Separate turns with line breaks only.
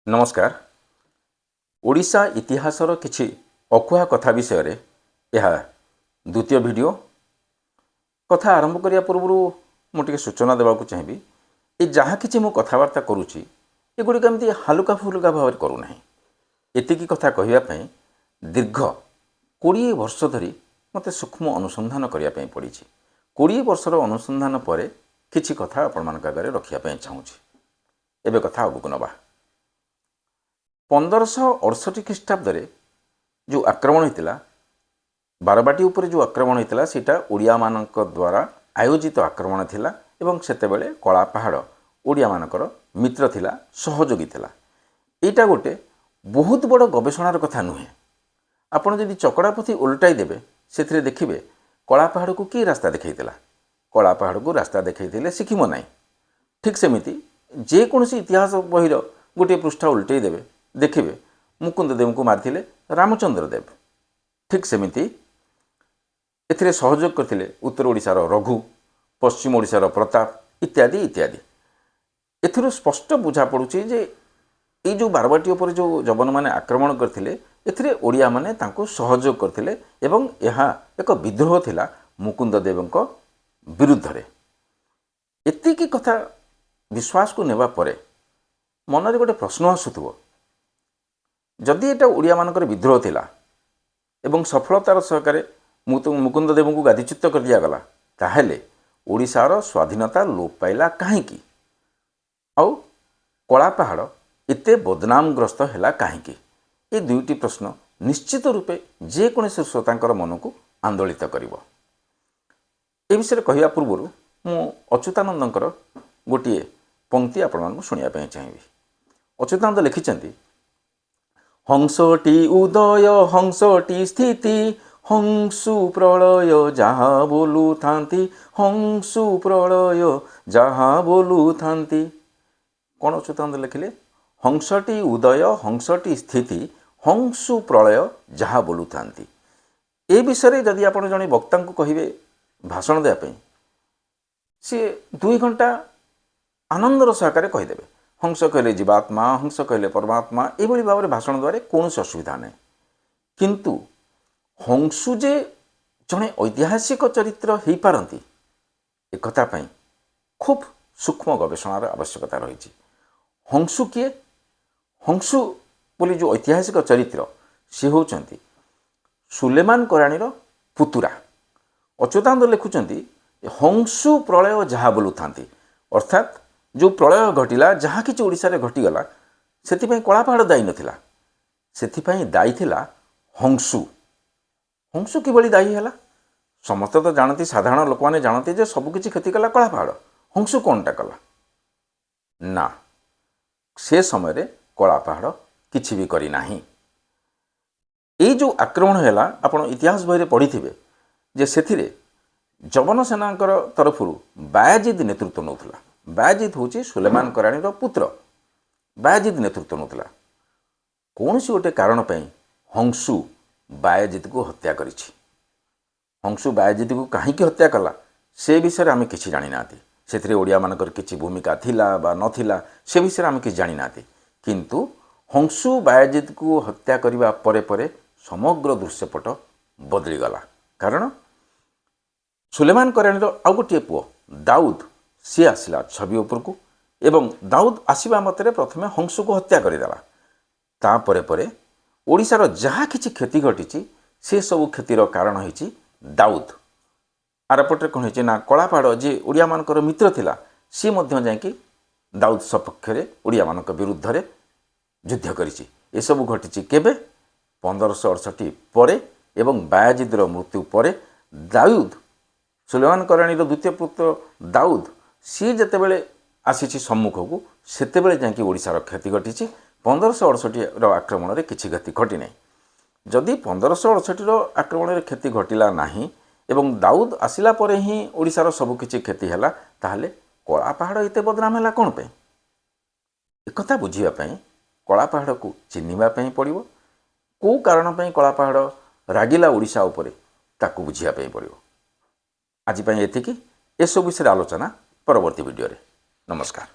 नमस्कार। ओडिशा इतिहासर किछि अकुहा कथा विषय यह द्वितीय वीडियो। कथा आरंभ करिया पूर्व मुझे सूचना देवाक चाहिए ये जहाँ कि मु कथबार्ता करुच्ची एगुड़िक एमती हालुका फुलुका भाव में करूना। एतिकी कथा कहवाई दीर्घ 20 वर्ष धरी मत सूक्ष्म अनुसंधान करने पड़ी। 20 वर्षर अनुसंधान पर किछि कथा आपण आगे रखापी चाहूँगी। एवं कथा आगक नवा 1568 ख्रीष्टाब्द जो आक्रमण होता बारबाटी उपर जो आक्रमण होता सीटा ओडिया मानक द्वारा आयोजित आक्रमण थिला एवं सेतेबेले कला पहाड़ ओडिया मानकर मित्र थिला, सहयोगी थिला। एटा गोटे बहुत बड़ गवेषणार कथा नुहे। आपण जदि चकड़ापथी उल्टाई देबे सेथिरे देखिबे कला पहाड़ को कि रास्ता देखैतिला। कला पहाड़ को रास्ता देखैतिले सिखिमो नाही। ठीक सेमिति जे कोनसी इतिहास बहिर गोटे पृष्ठा उल्टाई देबे देखिए मुकुंद देव को मारिथिले रामचंद्र देव। ठीक सेमिति एथिरे सहयोग करथिले उत्तर ओडिशार रघु, पश्चिम ओडिशार प्रताप इत्यादि इत्यादि। एथिरो स्पष्ट बुझा पड़ुछि जे ये जो बारबाटी उपर जो जवन माने आक्रमण करथिले एथिरे ओडिया माने तांको सहयोग करथिले एवं यह एक विद्रोह थिला मुकुंद देवଙ୍କ विरुद्ध रे। एतिकी कथा विश्वास को नेबा परे मनरे गोटे प्रश्न आसुथबो, जदि एटा ओडिया मानकर विद्रोह थिला एवं सफलतार सहकारे मुकुंद देव को गादीच्युत कर दिया गला ताहेले ओडिशार स्वाधीनता लोप पाइला काहेकि? आउ कला पहाड़ एते बदनामग्रस्त हैला काहेकि? ये दुईटी प्रश्न निश्चित रूपे जे कोनोसी श्रोतांकर मन को आंदोलित करिवो। ए विषय कहवा पूर्व मु अच्युतानंदंकर गोटे पंक्ति आपण शुणा चाहिए। अच्युतानंद लिखिछन्ति, हंसटी उदय हंसटी स्थिति हंसु प्रलय जहाँ बोलू थांती हंसु प्रलय जहाँ बोलू थांती। कौन अच्युतानंद लिखिले? हंसटी उदय हंसटी स्थिति हंसु प्रलय जहाँ बोलू थांती। ए विषय जदि आप जड़े वक्ता को कहे भाषण देवाई सी 2 घंटा आनंदर सहकारे कहीदेवे। हंस कहले जीवात्मा, हंस कहले परमात्मा, ये भाव में भाषण द्वारा कौन असुविधा नहीं। किंतु हंसु जे जड़े ऐतिहासिक चरित्र हो पारती एक खूब सूक्ष्म गवेषणार आवश्यकता रही। हंसु किए? हंसु बोली जो ऐतिहासिक चरित्र सी होचंती सुलेमान कराणीर पुतुरा। अच्युतानंद लिखुचंती हंसु प्रलय जहाँ बोलू थांती, अर्थात जो प्रलय घटिला जहाँ कि ओडिशा रे घटिगला सेथिपई कला पहाड़ दायी नथिला, सेथिपई दायी थिला हंसु। हंसु किभली दायी हैला? समस्त तो जानती, साधारण लोक माने जानती जे सबकिछि क्षति कला कला पहाड़। हंसु कोनटा कला ना? से समय रे कला पहाड़ किछि भी करी नाही। ए जो आक्रमण हैला आपण इतिहास बही रे पढ़िथिबे जे सेथिरे जवन सेनांकर तरफरु बायजिद नेतृत्व नौथला। बायजिद होची सुलेमान कराणीर पुत्र। बायजिद नेतृत्व नौथला। कौन सी गोटे कारण पे हंसु बायजिद को हत्या करिछि। हंसु बायजिद को कहीं हत्या कला से विषय आम कि जानी ना। से ओडिया मानकर किछि भूमिका थिला बा नथिला से विषय आम कि जानी ना। किंतु हंसु बायजिद को हत्या करिबा परे परे समग्र दृश्यपट बदली गला। कारण सुलेमान कराणीर आउ गोटे पुओ दाऊद सी आसला छवि उपरकू एवं दाऊद आसवा मतरे प्रथमे हंसु को हत्या करदेला। तापरे परे ओडिशार जहाँ किछि क्षति घटी से सब क्षतिर कारण होइछि दाऊद। आरपटे कौन होइछि ना कला पहाड़ जे ओडिया मानकर मित्र थिला सी मध्य जाइकी दाऊद सपक्ष रे ओडिया मानक विरुद्ध रे युद्ध करिछि। ए सब घटिछि केबे? 1568 परे एवं बायजिदर मृत्यु परे दाऊद सुलेमान कराणीर द्वितीय पुत्र दाऊद सी जेतेबेले आसीछि सम्मुख को सेतेबेले जाइकी ओडिशार क्षति घटी। 1568 आक्रमण रे किछि क्षति घटी नहीं। जदि 1568 आक्रमण रे क्षति घटिला नाही एवं दाऊद आसिला परे ही ओडिशार सब किछि क्षति हैला ताहले कला पहाड़ एते बदनाम हैला कोन पे? एक कथा बुझिबा पई कला पहाड़ को चिन्हिबा पई पड़िबो। को कारण पई कला पहाड़ रागिला ओडिशा उपरे ताकू बुझिबा पई पड़िबो। आज पई एतिकी ए सब विषय आलोचना परवर्ती वीडियो रे। नमस्कार।